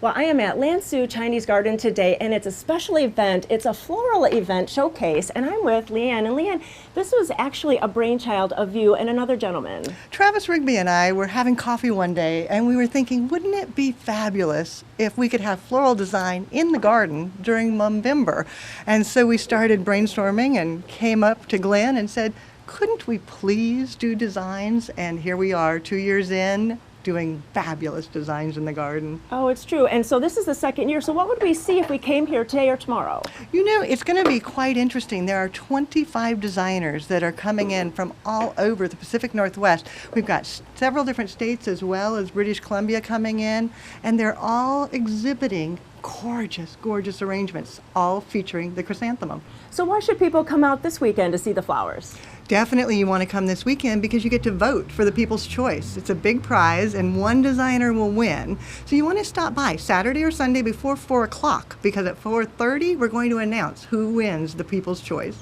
Well, I am at Lan Su Chinese Garden today, and it's a special event. It's a floral event showcase, and I'm with Leanne. And Leanne, this was actually a brainchild of you and another gentleman. Travis Rigby and I were having coffee one day, and we were thinking, wouldn't it be fabulous if we could have floral design in the garden during Mumvember? And so we started brainstorming and came up to Glenn and said, couldn't we please do designs? And here we are, 2 years in, doing fabulous designs in the garden. Oh, it's true. And so this is the second year. So what would we see if we came here today or tomorrow? You know, it's going to be quite interesting. There are 25 designers that are coming in from all over the Pacific Northwest. We've got several different states as well as British Columbia coming in, and they're all exhibiting gorgeous, gorgeous arrangements, all featuring the chrysanthemum. So why should people come out this weekend to see the flowers? Definitely you want to come this weekend because you get to vote for the People's Choice. It's a big prize and one designer will win. So you want to stop by Saturday or Sunday before 4 o'clock because at 4:30 we're going to announce who wins the People's Choice.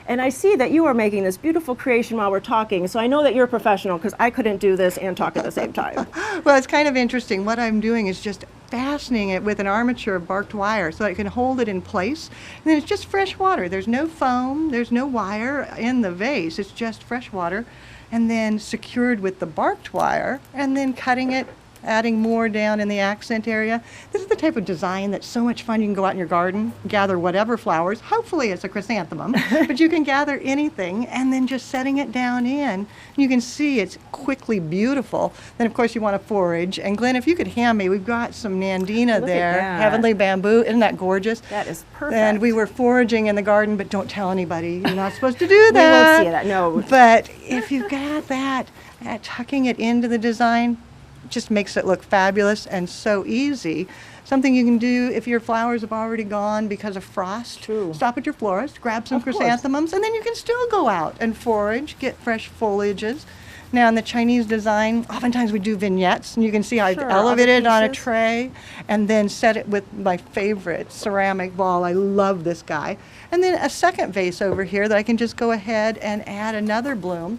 And I see that you are making this beautiful creation while we're talking, so I know that you're a professional because I couldn't do this and talk at the same time. Well, it's kind of interesting. What I'm doing is just fastening it with an armature of barked wire so I can hold it in place. And then it's just fresh water. There's no foam, there's no wire in the vase. It's just fresh water. And then secured with the barked wire and then cutting it, adding more down in the accent area. This is the type of design that's so much fun. You can go out in your garden, gather whatever flowers. Hopefully it's a chrysanthemum, but you can gather anything and then just setting it down in. You can see it's quickly beautiful. Then of course you want to forage. And Glenn, if you could hand me, we've got some Nandina Look there, at that. heavenly bamboo. Isn't that gorgeous? That is perfect. And we were foraging in the garden, but don't tell anybody. You're not supposed to do that. We won't see that, no. But if you've got that, tucking it into the design, just makes it look fabulous and so easy. Something you can do if your flowers have already gone because of frost. True. Stop at your florist, grab some Of course. chrysanthemums, and then you can still go out and forage, get fresh foliages. Now in the Chinese design, oftentimes we do vignettes, and you can see how Sure, I've elevated other on a pieces. tray and then set it with my favorite ceramic ball. I love this guy. And then a second vase over here that I can just go ahead and add another bloom.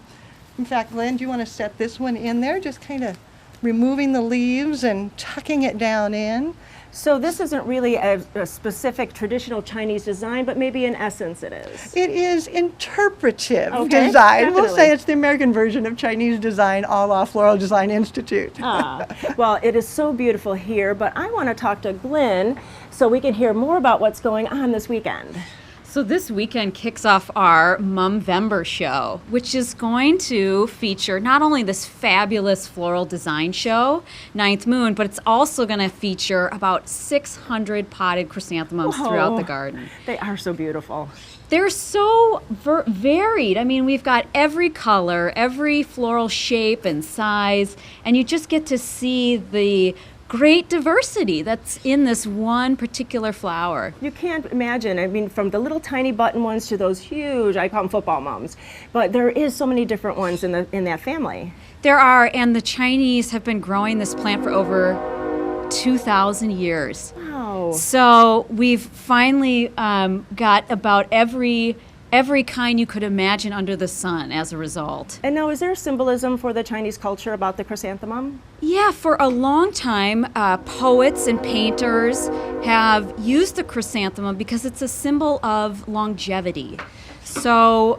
In fact, Glenn, do you want to set this one in there? Just kind of removing the leaves and tucking it down in. So this isn't really a specific traditional Chinese design, but maybe in essence it is. It is interpretive Okay, design. We'll definitely. say it's the American version of Chinese design, a la Floral Design Institute. Well, it is so beautiful here, but I want to talk to Glenn so we can hear more about what's going on this weekend. So this weekend kicks off our Mumvember show, which is going to feature not only this fabulous floral design show, Ninth Moon, but it's also going to feature about 600 potted chrysanthemums throughout the garden. They are so beautiful. They're so varied. I mean, we've got every color, every floral shape and size, and you just get to see the great diversity that's in this one particular flower. You can't imagine, I mean, from the little tiny button ones to those huge, I call them football mums, but there is so many different ones in that family. There are, and the Chinese have been growing this plant for over 2,000 years. Wow. So we've finally got about every kind you could imagine under the sun as a result. And now, is there symbolism for the Chinese culture about the chrysanthemum? Yeah, for a long time, poets and painters have used the chrysanthemum because it's a symbol of longevity. So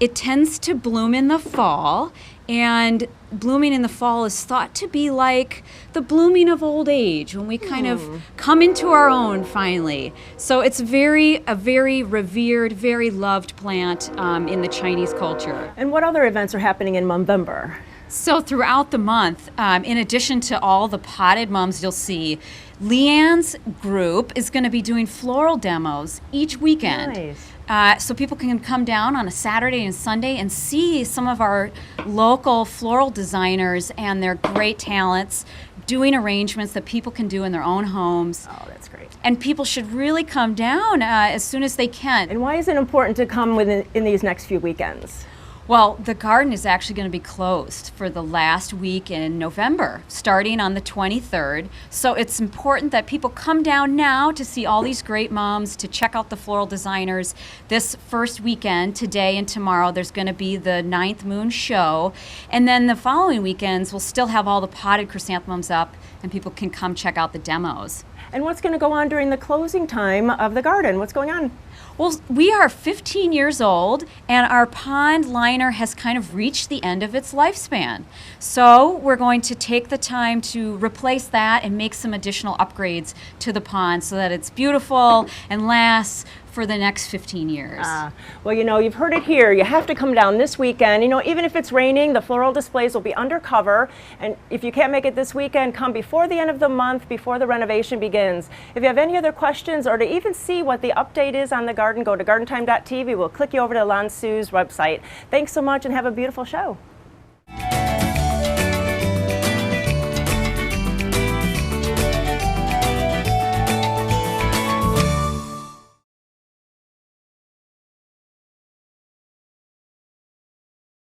it tends to bloom in the fall, and blooming in the fall is thought to be like the blooming of old age, when we kind of come into our own finally. So it's a very revered, very loved plant in the Chinese culture. And what other events are happening in Mumvember? So throughout the month, in addition to all the potted mums you'll see, Leanne's group is going to be doing floral demos each weekend. Nice. So people can come down on a Saturday and Sunday and see some of our local floral designers and their great talents doing arrangements that people can do in their own homes. Oh, that's great. And people should really come down as soon as they can. And why is it important to come in these next few weekends? Well, the garden is actually going to be closed for the last week in November, starting on the 23rd. So it's important that people come down now to see all these great moms, to check out the floral designers. This first weekend, today and tomorrow, there's going to be the 9th Moon show. And then the following weekends, we'll still have all the potted chrysanthemums up, and people can come check out the demos. And what's going to go on during the closing time of the garden? What's going on? Well, we are 15 years old, and our pond liner has kind of reached the end of its lifespan. So we're going to take the time to replace that and make some additional upgrades to the pond so that it's beautiful and lasts for the next 15 years. Well, you know, you've heard it here. You have to come down this weekend. You know, even if it's raining, the floral displays will be undercover. And if you can't make it this weekend, come before the end of the month, before the renovation begins. If you have any other questions or to even see what the update is on the garden, go to gardentime.tv. We'll click you over to Lan Su's website. Thanks so much and have a beautiful show.